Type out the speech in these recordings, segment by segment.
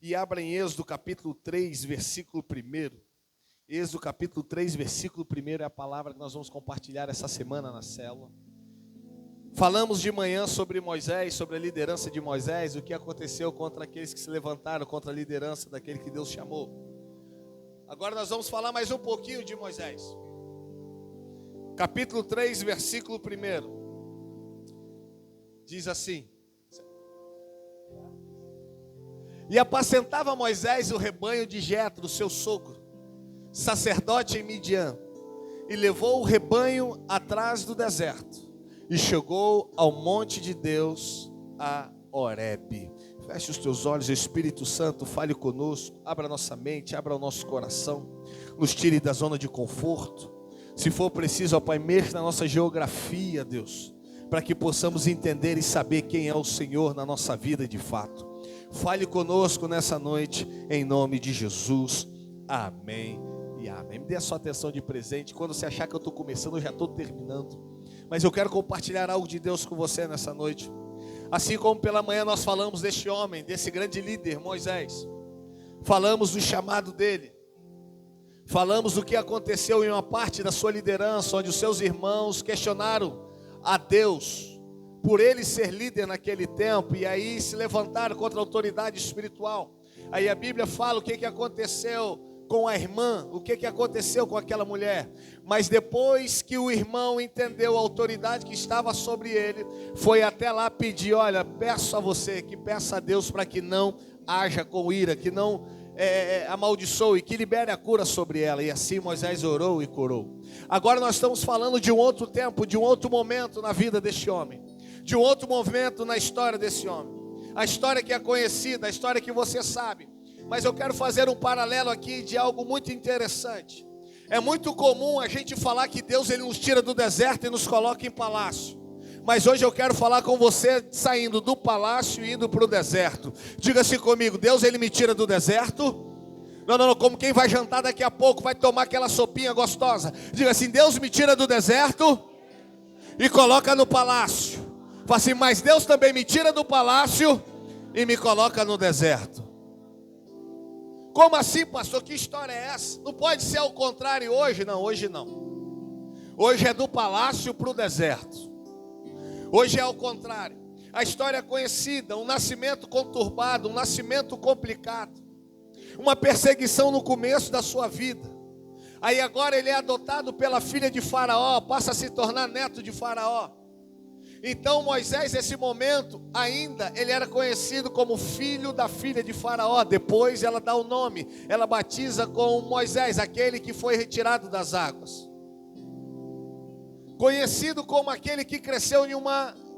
E abra em Êxodo capítulo 3, versículo 1. Êxodo capítulo 3, versículo 1 é a palavra que nós vamos compartilhar essa semana na célula. Falamos de manhã sobre Moisés, sobre a liderança de Moisés, o que aconteceu contra aqueles que se levantaram contra a liderança daquele que Deus chamou. Agora nós vamos falar mais um pouquinho de Moisés. Capítulo 3, versículo 1. Diz assim: E apacentava Moisés o rebanho de Jetro, seu sogro, sacerdote em Midian, e levou o rebanho atrás do deserto, e chegou ao monte de Deus, a Horebe. Feche os teus olhos, Espírito Santo, fale conosco, abra nossa mente, abra o nosso coração, nos tire da zona de conforto. Se for preciso, ó Pai, mexa na nossa geografia, Deus, para que possamos entender e saber quem é o Senhor na nossa vida de fato. Fale conosco nessa noite, em nome de Jesus. Amém e amém. Me dê a sua atenção de presente. Quando você achar que eu estou começando, eu já estou terminando. Mas eu quero compartilhar algo de Deus com você nessa noite. Assim como pela manhã nós falamos deste homem, desse grande líder, Moisés. Falamos do chamado dele. Falamos do que aconteceu em uma parte da sua liderança, onde os seus irmãos questionaram a Deus por ele ser líder naquele tempo, e aí se levantaram contra a autoridade espiritual. Aí a Bíblia fala o que aconteceu com a irmã, o que aconteceu com aquela mulher. Mas depois que o irmão entendeu a autoridade que estava sobre ele, foi até lá pedir: olha, peço a você, que peça a Deus para que não haja com ira, que não amaldiçoe, que libere a cura sobre ela. E assim Moisés orou e curou. Agora nós estamos falando de um outro tempo, de um outro momento na vida deste homem, de um outro momento na história desse homem. A história que é conhecida, a história que você sabe. Mas eu quero fazer um paralelo aqui de algo muito interessante. É muito comum a gente falar que Deus ele nos tira do deserto e nos coloca em palácio. Mas hoje eu quero falar com você saindo do palácio e indo para o deserto. Diga-se comigo: Deus ele me tira do deserto. Não, como quem vai jantar daqui a pouco, vai tomar aquela sopinha gostosa. Diga assim: Deus me tira do deserto e coloca no palácio. Fala assim: mas Deus também me tira do palácio e me coloca no deserto. Como assim, pastor? Que história é essa? Não pode ser ao contrário hoje? Não, hoje não. Hoje é do palácio para o deserto. Hoje é ao contrário. A história é conhecida, um nascimento conturbado, um nascimento complicado, uma perseguição no começo da sua vida. Aí agora ele é adotado pela filha de Faraó, passa a se tornar neto de Faraó. Então Moisés, nesse momento, ainda ele era conhecido como filho da filha de Faraó. Depois ela dá o nome, ela batiza com Moisés, aquele que foi retirado das águas. Conhecido como aquele que cresceu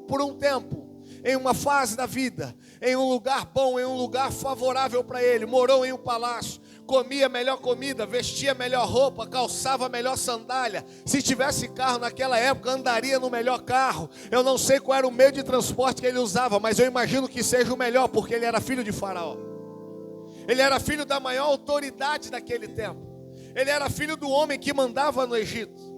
por um tempo, em uma fase da vida, em um lugar bom, em um lugar favorável para ele. Morou em um palácio, comia a melhor comida, vestia a melhor roupa, calçava a melhor sandália. Se tivesse carro naquela época, andaria no melhor carro. Eu não sei qual era o meio de transporte que ele usava, mas eu imagino que seja o melhor, porque ele era filho de Faraó. Ele era filho da maior autoridade daquele tempo. Ele era filho do homem que mandava no Egito.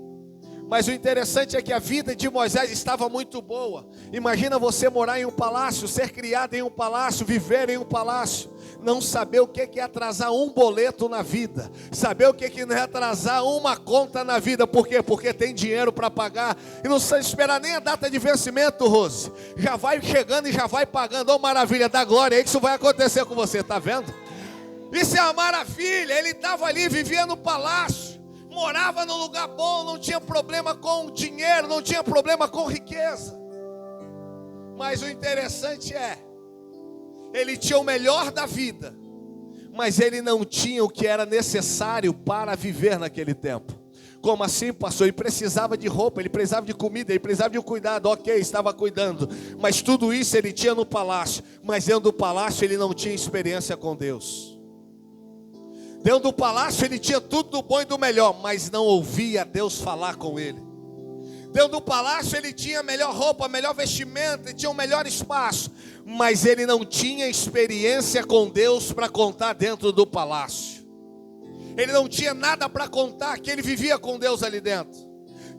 Mas o interessante é que a vida de Moisés estava muito boa. Imagina você morar em um palácio, ser criado em um palácio, viver em um palácio, não saber o que é atrasar um boleto na vida, saber o que não é atrasar uma conta na vida. Por quê? Porque tem dinheiro para pagar e não precisa esperar nem a data de vencimento, Rose. Já vai chegando e já vai pagando. Oh, maravilha, da glória, é que isso vai acontecer com você, tá vendo? Isso é uma maravilha. Ele estava ali, vivia no palácio, morava num lugar bom, não tinha problema com dinheiro, não tinha problema com riqueza. Mas o interessante é, ele tinha o melhor da vida, mas ele não tinha o que era necessário para viver naquele tempo. Como assim, pastor? Ele precisava de roupa, ele precisava de comida, ele precisava de um cuidado. Ok, estava cuidando, mas tudo isso ele tinha no palácio. Mas dentro do palácio ele não tinha experiência com Deus. Dentro do palácio ele tinha tudo do bom e do melhor, mas não ouvia Deus falar com ele. Dentro do palácio ele tinha a melhor roupa, a melhor vestimenta, ele tinha o melhor espaço, mas ele não tinha experiência com Deus para contar dentro do palácio. Ele não tinha nada para contar, que ele vivia com Deus ali dentro.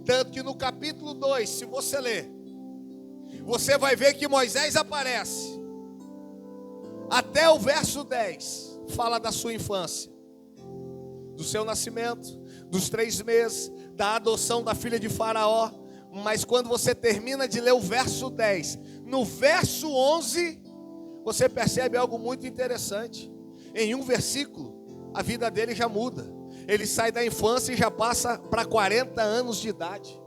Tanto que no capítulo 2, se você ler, você vai ver que Moisés aparece. até o verso 10, fala da sua infância, do seu nascimento, dos 3 meses, da adoção da filha de Faraó. Mas quando você termina de ler o verso 10, no verso 11, você percebe algo muito interessante. Em um versículo, a vida dele já muda. Ele sai da infância e já passa para 40 anos de idade.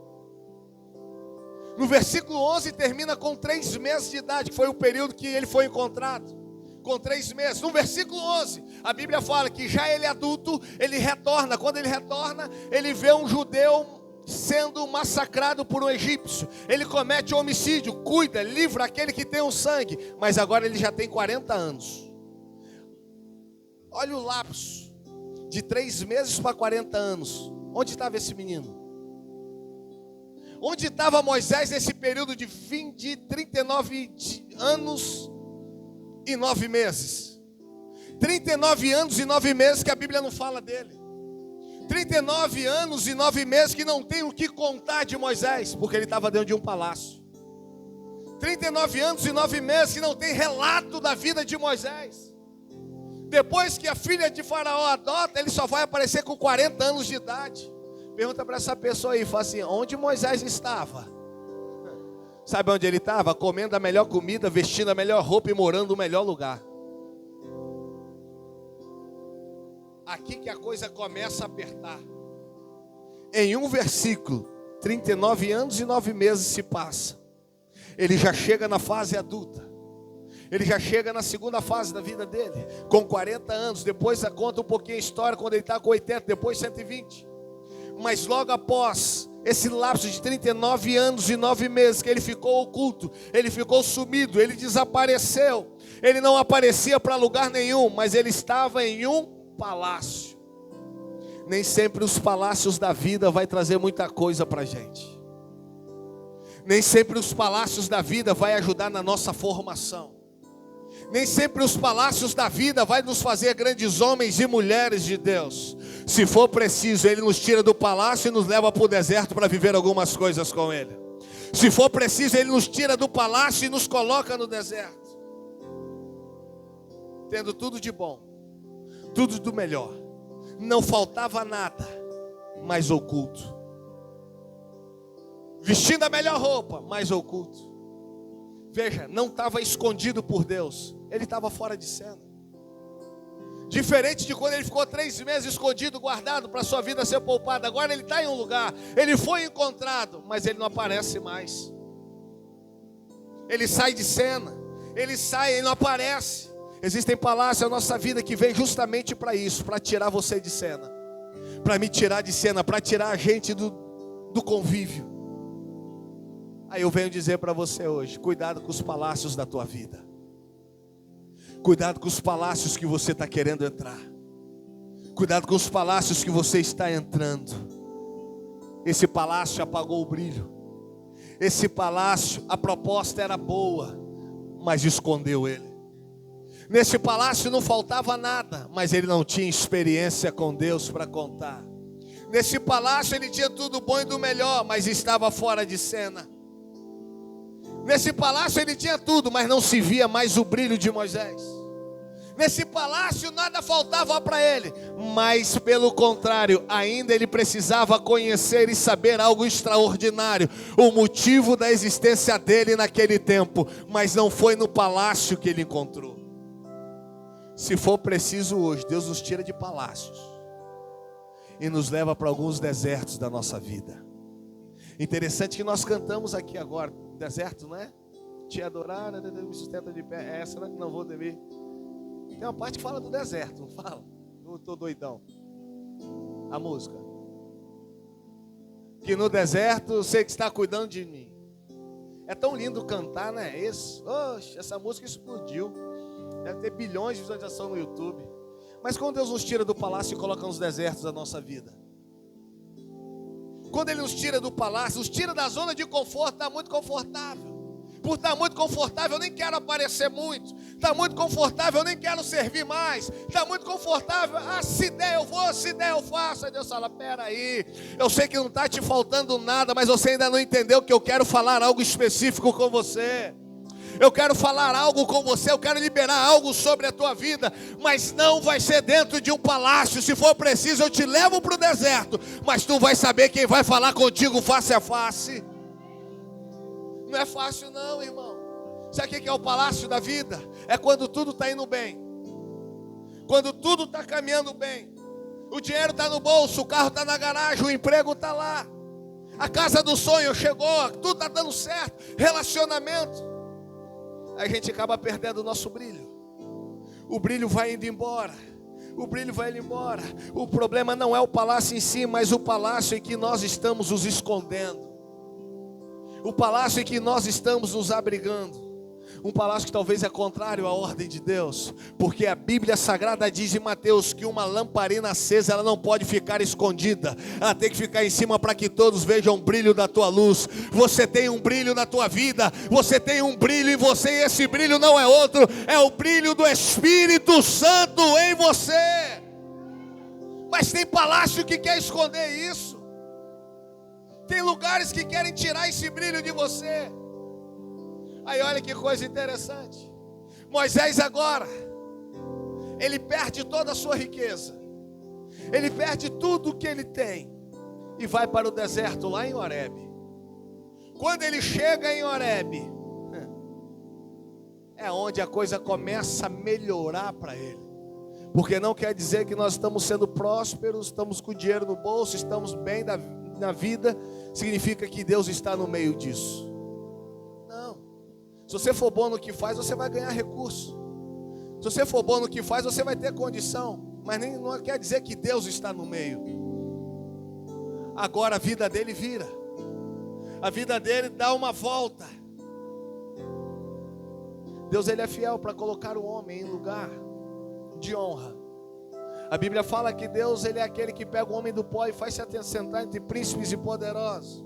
No versículo 11 termina com 3 meses de idade, que foi o período que ele foi encontrado. Com 3 meses. No versículo 11, a Bíblia fala que já ele adulto, ele retorna. Quando ele retorna, ele vê um judeu sendo massacrado por um egípcio. Ele comete homicídio, cuida, livra aquele que tem o sangue. Mas agora ele já tem 40 anos. Olha o lapso de 3 meses para 40 anos. Onde estava esse menino? Onde estava Moisés nesse período de 39 anos e 9 meses? 39 anos e 9 meses que a Bíblia não fala dele. 39 anos e 9 meses que não tem o que contar de Moisés, porque ele estava dentro de um palácio. 39 anos e 9 meses que não tem relato da vida de Moisés. Depois que a filha de Faraó adota, ele só vai aparecer com 40 anos de idade. Pergunta para essa pessoa aí, fala assim, onde Moisés estava? Sabe onde ele estava? Comendo a melhor comida, vestindo a melhor roupa e morando no melhor lugar. Aqui que a coisa começa a apertar. Em um versículo, 39 anos e 9 meses se passa. Ele já chega na fase adulta. Ele já chega na segunda fase da vida dele, com 40 anos. Depois conta um pouquinho a história, quando ele está com 80, depois 120. Mas logo após esse lapso de 39 anos e 9 meses, que ele ficou oculto, ele ficou sumido, ele desapareceu. Ele não aparecia para lugar nenhum, mas ele estava em um palácio. Nem sempre os palácios da vida vai trazer muita coisa para a gente. Nem sempre os palácios da vida vai ajudar na nossa formação. Nem sempre os palácios da vida vai nos fazer grandes homens e mulheres de Deus. Se for preciso, Ele nos tira do palácio e nos leva para o deserto para viver algumas coisas com Ele. Se for preciso, Ele nos tira do palácio e nos coloca no deserto, tendo tudo de bom, tudo do melhor. Não faltava nada, mas oculto. Vestindo a melhor roupa, mas oculto. Veja, não estava escondido por Deus, ele estava fora de cena. Diferente de quando ele ficou 3 meses escondido, guardado para sua vida ser poupada. Agora ele está em um lugar, ele foi encontrado, mas ele não aparece mais. Ele sai de cena, ele não aparece. Existem palácios na nossa vida que vêm justamente para isso, para tirar você de cena, para me tirar de cena, para tirar a gente do convívio. Aí eu venho dizer para você hoje, cuidado com os palácios da tua vida. Cuidado com os palácios que você está querendo entrar. Cuidado com os palácios que você está entrando. Esse palácio apagou o brilho. Esse palácio, a proposta era boa, mas escondeu ele. Nesse palácio não faltava nada, mas ele não tinha experiência com Deus para contar. Nesse palácio ele tinha tudo bom e do melhor, mas estava fora de cena. Nesse palácio ele tinha tudo, mas não se via mais o brilho de Moisés. Nesse palácio nada faltava para ele, mas pelo contrário, ainda ele precisava conhecer e saber algo extraordinário, o motivo da existência dele naquele tempo, mas não foi no palácio que ele encontrou. Se for preciso hoje, Deus nos tira de palácios e nos leva para alguns desertos da nossa vida. Interessante que nós cantamos aqui agora, deserto, não é? Te adorar, me sustenta de pé. É essa, né? Não vou temer. Tem uma parte que fala do deserto, não fala? Eu estou doidão. A música. Que no deserto eu sei que está cuidando de mim. É tão lindo cantar, né? Isso. Oxe, essa música explodiu. Deve ter bilhões de visualização no YouTube. Mas quando Deus nos tira do palácio e coloca nos desertos da nossa vida, quando Ele nos tira do palácio, nos tira da zona de conforto, está muito confortável. Por estar muito confortável, eu nem quero aparecer muito. Está muito confortável, eu nem quero servir mais. Está muito confortável, se der eu vou, se der eu faço. Aí Deus fala, peraí, eu sei que não está te faltando nada, mas você ainda não entendeu que eu quero falar algo específico com você. Eu quero falar algo com você, eu quero liberar algo sobre a tua vida, mas não vai ser dentro de um palácio. Se for preciso, eu te levo para o deserto, mas tu vai saber quem vai falar contigo face a face. Não é fácil não, irmão. Sabe o que é o palácio da vida? É quando tudo está indo bem, quando tudo está caminhando bem, o dinheiro está no bolso, o carro está na garagem, o emprego está lá, a casa do sonho chegou, tudo está dando certo, relacionamento. A gente acaba perdendo o nosso brilho. O brilho vai indo embora. O brilho vai indo embora. O problema não é o palácio em si, mas o palácio em que nós estamos nos escondendo. O palácio em que nós estamos nos abrigando. Um palácio que talvez é contrário à ordem de Deus, porque a Bíblia Sagrada diz em Mateus que uma lamparina acesa, ela não pode ficar escondida, ela tem que ficar em cima para que todos vejam o brilho da tua luz. Você tem um brilho na tua vida, você tem um brilho em você, e esse brilho não é outro, é o brilho do Espírito Santo em você. Mas tem palácio que quer esconder isso, tem lugares que querem tirar esse brilho de você. Aí olha que coisa interessante. Moisés agora, ele perde toda a sua riqueza, ele perde tudo o que ele tem e vai para o deserto lá em Horebe. Quando ele chega em Horebe, é onde a coisa começa a melhorar para ele. Porque não quer dizer que nós estamos sendo prósperos, estamos com dinheiro no bolso, estamos bem na vida, significa que Deus está no meio disso. Não. Se você for bom no que faz, você vai ganhar recurso. Se você for bom no que faz, você vai ter condição. Mas não quer dizer que Deus está no meio. Agora a vida dele vira. A vida dele dá uma volta. Deus, ele é fiel para colocar o homem em lugar de honra. A Bíblia fala que Deus, ele é aquele que pega o homem do pó e faz se assentar entre príncipes e poderosos.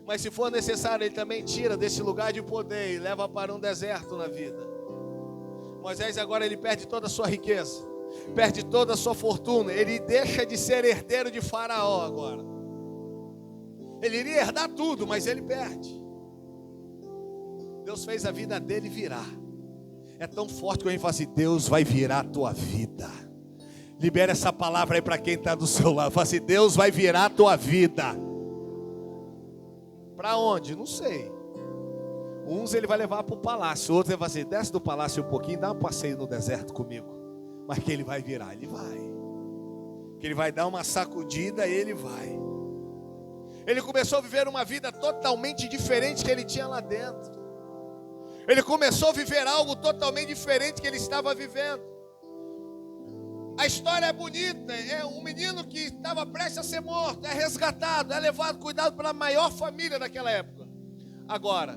Mas se for necessário, ele também tira desse lugar de poder e leva para um deserto na vida. Moisés agora ele perde toda a sua riqueza, perde toda a sua fortuna, ele deixa de ser herdeiro de Faraó agora. Ele iria herdar tudo, mas ele perde. Deus fez a vida dele virar. É tão forte que a gente fala assim: Deus vai virar a tua vida. Libera essa palavra aí para quem está do seu lado. Fala assim: Deus vai virar a tua vida. Para onde? Não sei. Uns ele vai levar para o palácio, outros ele vai assim: desce do palácio um pouquinho, dá um passeio no deserto comigo. Mas que ele vai virar, ele vai. Que ele vai dar uma sacudida, ele vai. Ele começou a viver uma vida totalmente diferente que ele tinha lá dentro. Ele começou a viver algo totalmente diferente que ele estava vivendo. A história é bonita, é um menino que estava prestes a ser morto, é resgatado, é levado, cuidado pela maior família daquela época. Agora,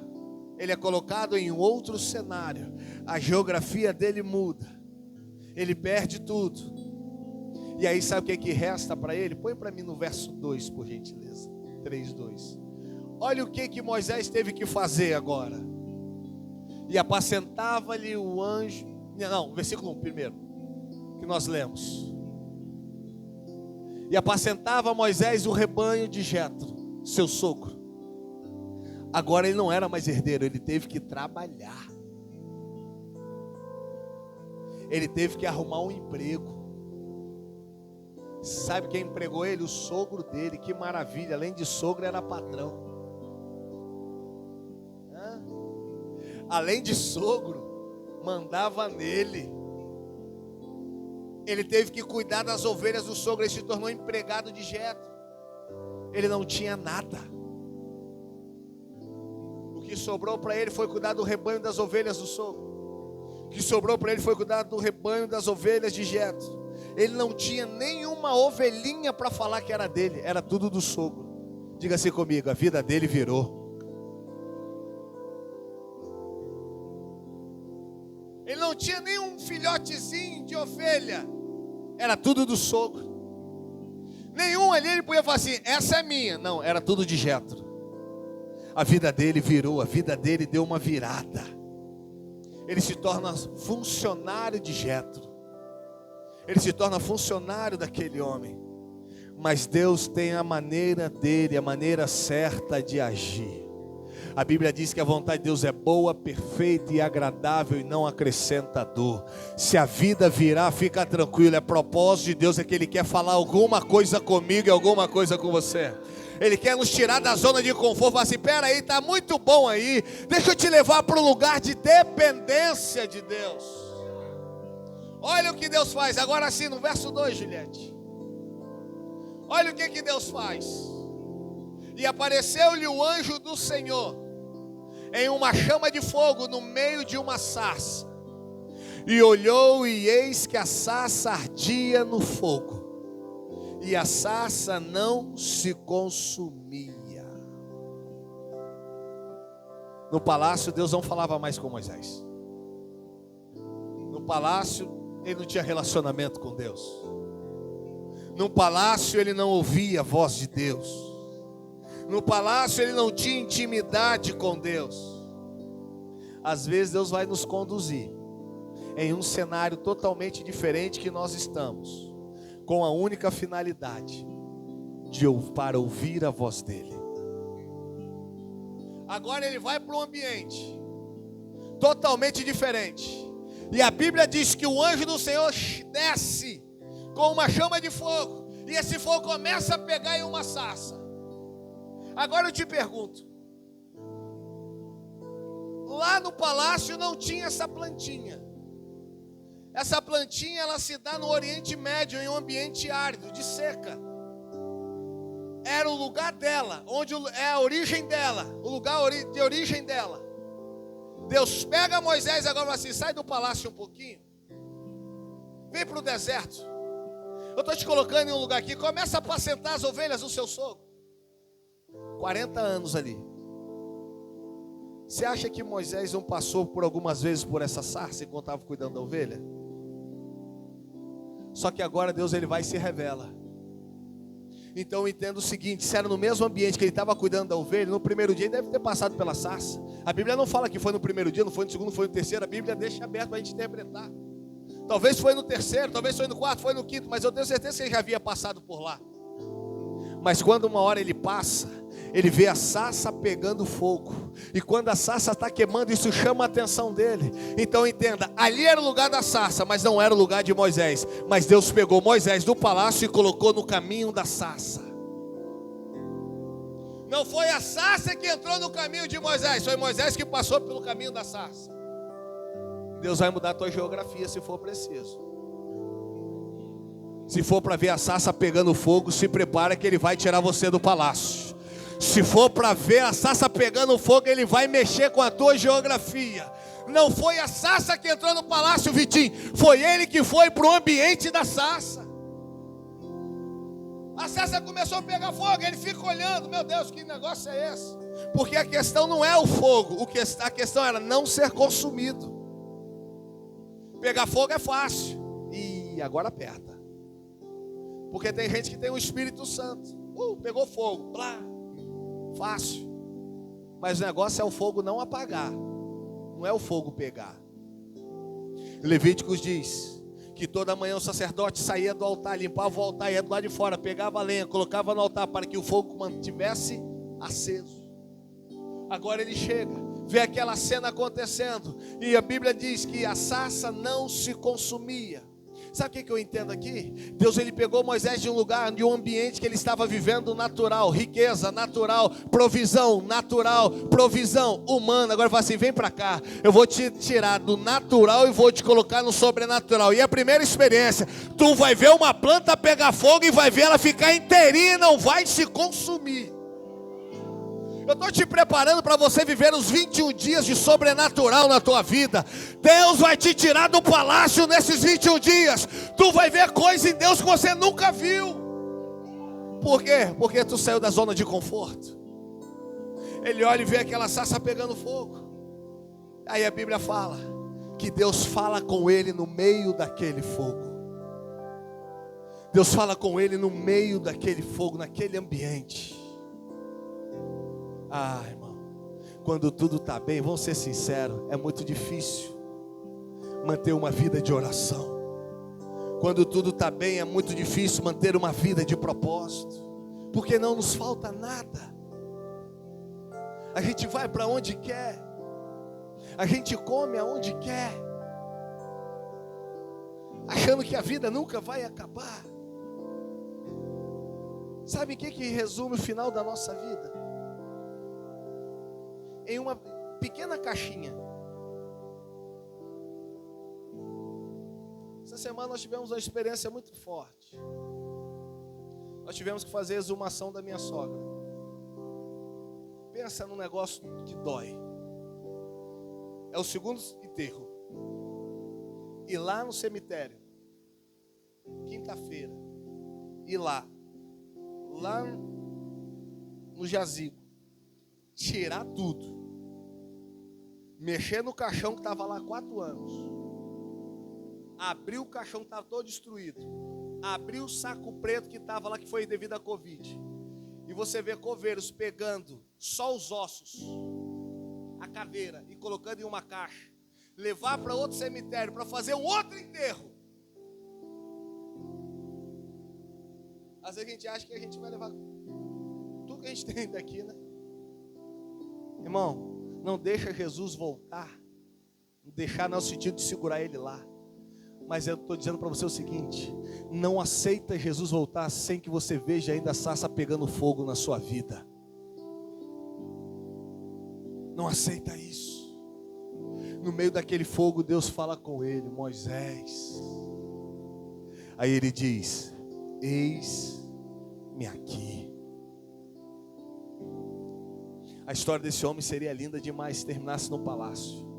ele é colocado em um outro cenário, a geografia dele muda, ele perde tudo. E aí sabe o que resta para ele? Põe para mim no verso 2, por gentileza, 3:2. Olha o que Moisés teve que fazer agora. E apacentava-lhe o anjo, não, versículo 1 primeiro, que nós lemos. E apacentava Moisés o rebanho de Jetro, seu sogro. Agora ele não era mais herdeiro, ele teve que trabalhar. Ele teve que arrumar um emprego. Sabe quem empregou ele? O sogro dele. Que maravilha, além de sogro era patrão. Além de sogro, mandava nele. Ele teve que cuidar das ovelhas do sogro. Ele se tornou empregado de Jetro. Ele não tinha nada. O que sobrou para ele foi cuidar do rebanho das ovelhas do sogro. O que sobrou para ele foi cuidar do rebanho das ovelhas de Jetro. Ele não tinha nenhuma ovelhinha para falar que era dele. Era tudo do sogro. Diga assim comigo: a vida dele virou. Ele não tinha nenhum filhotezinho de ovelha. Era tudo do sogro. Nenhum ali ele podia falar assim: essa é minha. Não, era tudo de Jetro. A vida dele virou, a vida dele deu uma virada. Ele se torna funcionário de Jetro. Ele se torna funcionário daquele homem. Mas Deus tem a maneira dele, a maneira certa de agir. A Bíblia diz que a vontade de Deus é boa, perfeita e agradável e não acrescenta dor. Se a vida virar, fica tranquilo, é propósito de Deus, é que Ele quer falar alguma coisa comigo e alguma coisa com você. Ele quer nos tirar da zona de conforto, falar assim, pera aí, está muito bom aí, deixa eu te levar para um lugar de dependência de Deus. Olha o que Deus faz, agora sim, no verso 2, Juliette. Olha o que Deus faz. E apareceu-lhe o anjo do Senhor em uma chama de fogo no meio de uma sarça. E olhou, e eis que a sarça ardia no fogo, e a sarça não se consumia. No palácio, Deus não falava mais com Moisés. No palácio, ele não tinha relacionamento com Deus. No palácio, ele não ouvia a voz de Deus. No palácio ele não tinha intimidade com Deus. Às vezes Deus vai nos conduzir em um cenário totalmente diferente que nós estamos, com a única finalidade para ouvir a voz dele. Agora ele vai para um ambiente totalmente diferente. E a Bíblia diz que o anjo do Senhor desce com uma chama de fogo, e esse fogo começa a pegar em uma sarça. Agora eu te pergunto, lá no palácio não tinha essa plantinha. Essa plantinha ela se dá no Oriente Médio, em um ambiente árido, de seca. Era o lugar dela, onde é a origem dela, o lugar de origem dela. Deus pega Moisés agora e fala assim, sai do palácio um pouquinho, vem para o deserto. Eu estou te colocando em um lugar aqui, começa a apacentar as ovelhas do seu sogro. 40 anos ali. Você acha que Moisés não passou por algumas vezes por essa sarça enquanto estava cuidando da ovelha? Só que agora Deus ele vai e se revela. Então eu entendo o seguinte, se era no mesmo ambiente que ele estava cuidando da ovelha, no primeiro dia ele deve ter passado pela sarça. A Bíblia não fala que foi no primeiro dia, não foi no segundo, não foi no terceiro. A Bíblia deixa aberto para a gente interpretar. Talvez foi no terceiro, talvez foi no quarto, foi no quinto, mas eu tenho certeza que ele já havia passado por lá. Mas quando uma hora ele passa, ele vê a sarça pegando fogo. E quando a sarça está queimando, isso chama a atenção dele. Então entenda, ali era o lugar da sarça, mas não era o lugar de Moisés. Mas Deus pegou Moisés do palácio e colocou no caminho da sarça. Não foi a sarça que entrou no caminho de Moisés, foi Moisés que passou pelo caminho da sarça. Deus vai mudar a tua geografia se for preciso. Se for para ver a sarça pegando fogo, se prepara que ele vai tirar você do palácio. Se for para ver a sarça pegando fogo, ele vai mexer com a tua geografia. Não foi a sarça que entrou no palácio, Vitinho, foi ele que foi para o ambiente da sarça. A sarça começou a pegar fogo, ele fica olhando, meu Deus, que negócio é esse? Porque a questão não é o fogo, a questão era não ser consumido. Pegar fogo é fácil, e agora aperta. Porque tem gente que tem o Espírito Santo. Pegou fogo, blá, fácil. Mas o negócio é o fogo não apagar, não é o fogo pegar. Levíticos diz que toda manhã o sacerdote saía do altar, limpava o altar, ia do lado de fora, pegava a lenha, colocava no altar para que o fogo mantivesse aceso. Agora ele chega, vê aquela cena acontecendo, e a Bíblia diz que a sarça não se consumia. Sabe o que eu entendo aqui? Deus ele pegou Moisés de um lugar, de um ambiente que ele estava vivendo natural, riqueza natural, provisão natural, provisão humana. Agora ele fala assim, vem para cá, eu vou te tirar do natural e vou te colocar no sobrenatural. E a primeira experiência, tu vai ver uma planta pegar fogo e vai ver ela ficar inteirinha e não vai se consumir. Eu estou te preparando para você viver os 21 dias de sobrenatural na tua vida. Deus vai te tirar do palácio nesses 21 dias. Tu vai ver coisas em Deus que você nunca viu. Por quê? Porque tu saiu da zona de conforto. Ele olha e vê aquela sarça pegando fogo. Aí a Bíblia fala que Deus fala com ele no meio daquele fogo. Deus fala com ele no meio daquele fogo, naquele ambiente. Ah, irmão, quando tudo está bem, vamos ser sinceros, é muito difícil manter uma vida de oração. Quando tudo está bem, é muito difícil manter uma vida de propósito, porque não nos falta nada. A gente vai para onde quer. A gente come aonde quer. Achando que a vida nunca vai acabar. Sabe o que resume o final da nossa vida? Em uma pequena caixinha. Essa semana nós tivemos uma experiência muito forte. Nós tivemos que fazer a exumação da minha sogra. Pensa num negócio que dói. É o segundo enterro. E lá no cemitério, quinta-feira, ir lá no jazigo, tirar tudo, mexer no caixão que estava lá há 4 anos, abrir o caixão que estava todo destruído, abrir o saco preto que estava lá, que foi devido à Covid, e você vê coveiros pegando só os ossos, a caveira, e colocando em uma caixa, levar para outro cemitério para fazer um outro enterro. Às vezes a gente acha que a gente vai levar tudo que a gente tem daqui, né? Irmão, não deixa Jesus voltar. Não deixar não é o sentido de segurar ele lá. Mas eu estou dizendo para você o seguinte: não aceita Jesus voltar sem que você veja ainda a sarça pegando fogo na sua vida. Não aceita isso. No meio daquele fogo, Deus fala com ele: Moisés. Aí ele diz: eis-me aqui. A história desse homem seria linda demais se terminasse no palácio.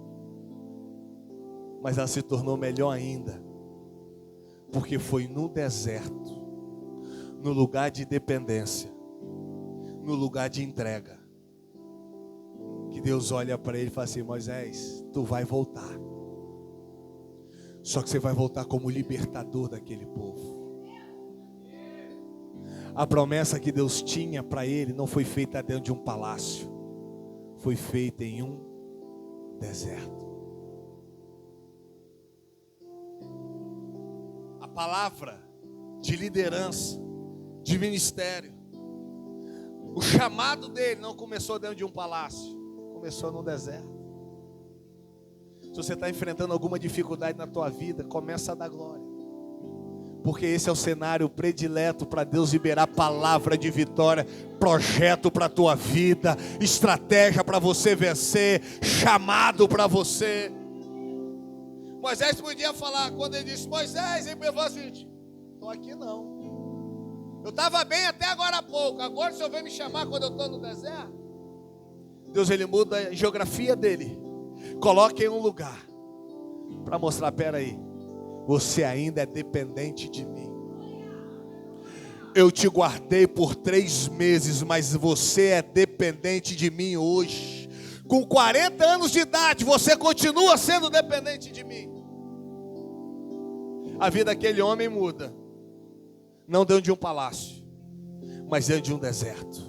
Mas ela se tornou melhor ainda, porque foi no deserto, no lugar de dependência, no lugar de entrega, que Deus olha para ele e fala assim: Moisés, tu vai voltar. Só que você vai voltar como libertador daquele povo. A promessa que Deus tinha para ele não foi feita dentro de um palácio, foi feita em um deserto. A palavra de liderança, de ministério, o chamado dele não começou dentro de um palácio, começou no deserto. Se você está enfrentando alguma dificuldade na tua vida, começa a dar glória. Porque esse é o cenário predileto para Deus liberar palavra de vitória, projeto para a tua vida, estratégia para você vencer, chamado para você. Moisés podia falar, quando ele disse: Moisés, ele falou assim: estou aqui não. Eu estava bem até agora há pouco, agora o Senhor vem me chamar quando eu estou no deserto? Deus, ele muda a geografia dele, coloca em um lugar, para mostrar: peraí, você ainda é dependente de mim. Eu te guardei por 3 meses, mas você é dependente de mim hoje. Com 40 anos de idade, você continua sendo dependente de mim. A vida daquele homem muda, não dentro de um palácio, mas dentro de um deserto.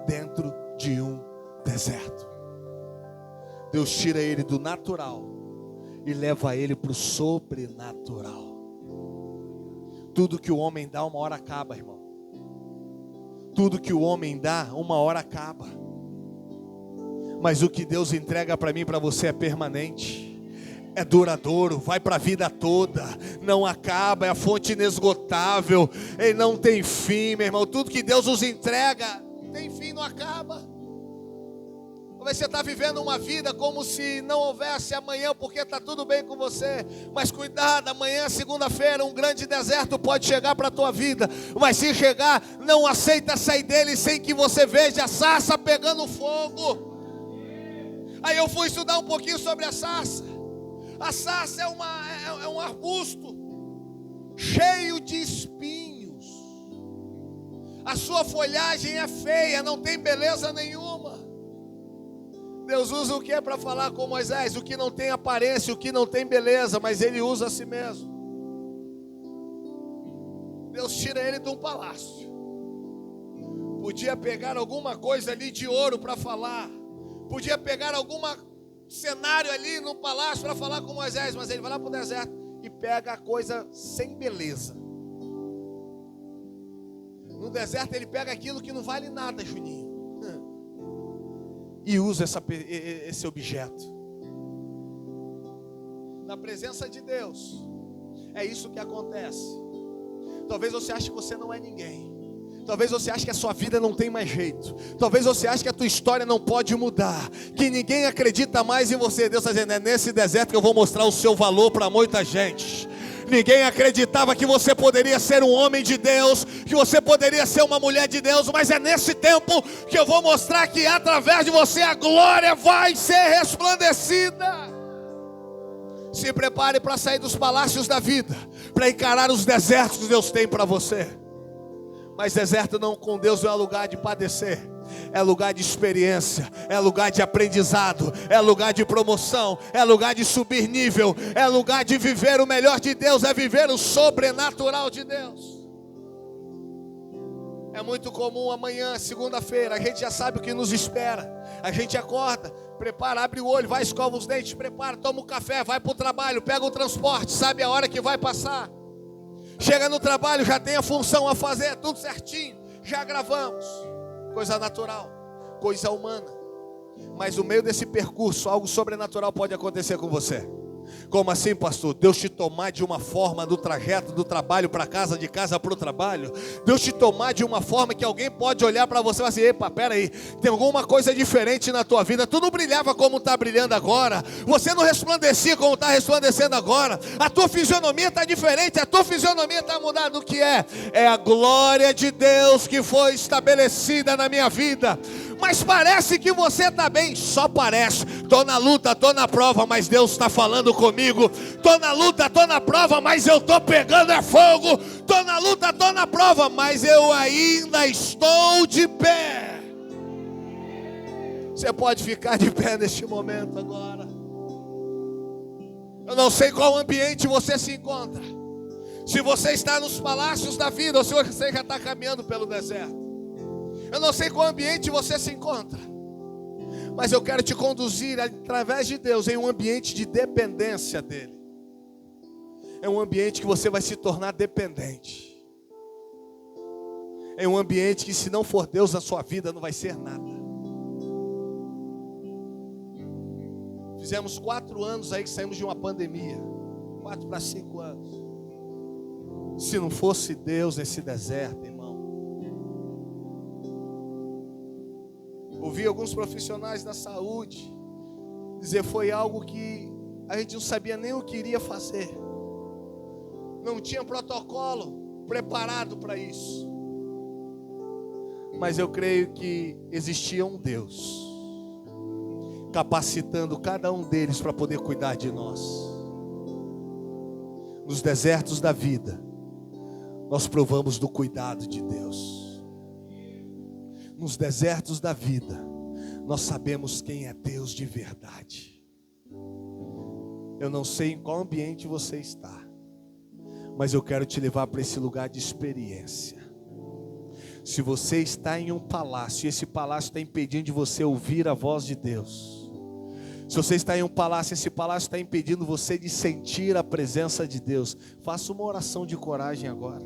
Dentro de um deserto. Deus tira ele do natural e leva ele para o sobrenatural. Tudo que o homem dá, uma hora acaba, irmão. Tudo que o homem dá, uma hora acaba. Mas o que Deus entrega para mim e para você é permanente, é duradouro, vai para a vida toda, não acaba, é a fonte inesgotável, ele não tem fim, meu irmão. Tudo que Deus nos entrega, tem fim, não acaba. Talvez você está vivendo uma vida como se não houvesse amanhã, porque está tudo bem com você. Mas cuidado, amanhã, segunda-feira, um grande deserto pode chegar para a tua vida. Mas se chegar, não aceita sair dele sem que você veja a sarça pegando fogo. Aí eu fui estudar um pouquinho sobre a sarça. A sarça é um arbusto cheio de espinhos. A sua folhagem é feia, não tem beleza nenhuma. Deus usa o que é para falar com Moisés? O que não tem aparência, o que não tem beleza, mas ele usa a si mesmo. Deus tira ele de um palácio. Podia pegar alguma coisa ali de ouro para falar. Podia pegar algum cenário ali no palácio para falar com Moisés, mas ele vai lá para o deserto e pega a coisa sem beleza. No deserto ele pega aquilo que não vale nada, Juninho. e usa esse objeto. Na presença de Deus, é isso que acontece. Talvez você ache que você não é ninguém. Talvez você ache que a sua vida não tem mais jeito. Talvez você ache que a tua história não pode mudar, que ninguém acredita mais em você. Deus está dizendo, é nesse deserto que eu vou mostrar o seu valor para muita gente. Ninguém acreditava que você poderia ser um homem de Deus, que você poderia ser uma mulher de Deus, mas é nesse tempo que eu vou mostrar que através de você a glória vai ser resplandecida. Se prepare para sair dos palácios da vida, para encarar os desertos que Deus tem para você. Mas deserto não com Deus não é lugar de padecer, é lugar de experiência, é lugar de aprendizado, é lugar de promoção, é lugar de subir nível, é lugar de viver o melhor de Deus, é viver o sobrenatural de Deus. É muito comum amanhã, segunda-feira, a gente já sabe o que nos espera. A gente acorda, prepara, abre o olho, vai, escova os dentes, prepara, toma um café, vai para o trabalho, pega o transporte, sabe a hora que vai passar. Chega no trabalho, já tem a função a fazer, tudo certinho, já gravamos. Coisa natural, coisa humana. Mas no meio desse percurso, algo sobrenatural pode acontecer com você. Como assim, pastor? Deus te tomar de uma forma no trajeto do trabalho para casa, de casa para o trabalho. Deus te tomar de uma forma que alguém pode olhar para você e falar assim, epa, peraí, tem alguma coisa diferente na tua vida. Tu não brilhava como está brilhando agora. Você não resplandecia como está resplandecendo agora. A tua fisionomia está diferente, a tua fisionomia está mudada. O que é? É a glória de Deus que foi estabelecida na minha vida. Mas parece que você está bem, só parece. Estou na luta, estou na prova, mas Deus está falando comigo. Estou na luta, estou na prova, mas eu estou pegando fogo. Estou na luta, estou na prova, mas eu ainda estou de pé. Você pode ficar de pé neste momento agora. Eu não sei qual ambiente você se encontra. Se você está nos palácios da vida ou se você já está caminhando pelo deserto. Eu não sei qual ambiente você se encontra, mas eu quero te conduzir através de Deus em um ambiente de dependência dEle. É um ambiente que você vai se tornar dependente. É um ambiente que se não for Deus na sua vida não vai ser nada. Fizemos 4 anos aí que saímos de uma pandemia. 4 para 5 anos. Se não fosse Deus nesse deserto, irmão. Ouvi alguns profissionais da saúde dizer foi algo que a gente não sabia nem o que iria fazer. Não tinha protocolo preparado para isso. Mas eu creio que existia um Deus capacitando cada um deles para poder cuidar de nós. Nos desertos da vida, nós provamos do cuidado de Deus. Nos desertos da vida, nós sabemos quem é Deus de verdade. Eu não sei em qual ambiente você está, mas eu quero te levar para esse lugar de experiência. Se você está em um palácio, e esse palácio está impedindo de você ouvir a voz de Deus. Se você está em um palácio, esse palácio está impedindo você de sentir a presença de Deus. Faça uma oração de coragem agora.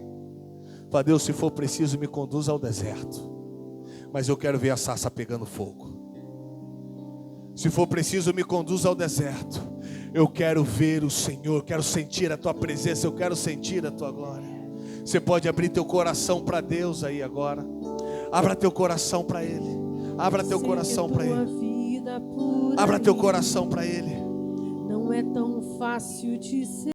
Fala, Deus, se for preciso, me conduza ao deserto. Mas eu quero ver a sarça pegando fogo. Se for preciso, me conduza ao deserto. Eu quero ver o Senhor, eu quero sentir a tua presença, eu quero sentir a tua glória. Você pode abrir teu coração para Deus aí agora. Abra teu coração para Ele. Abra teu coração para Ele. Abra teu coração para Ele. Não é tão fácil de ser.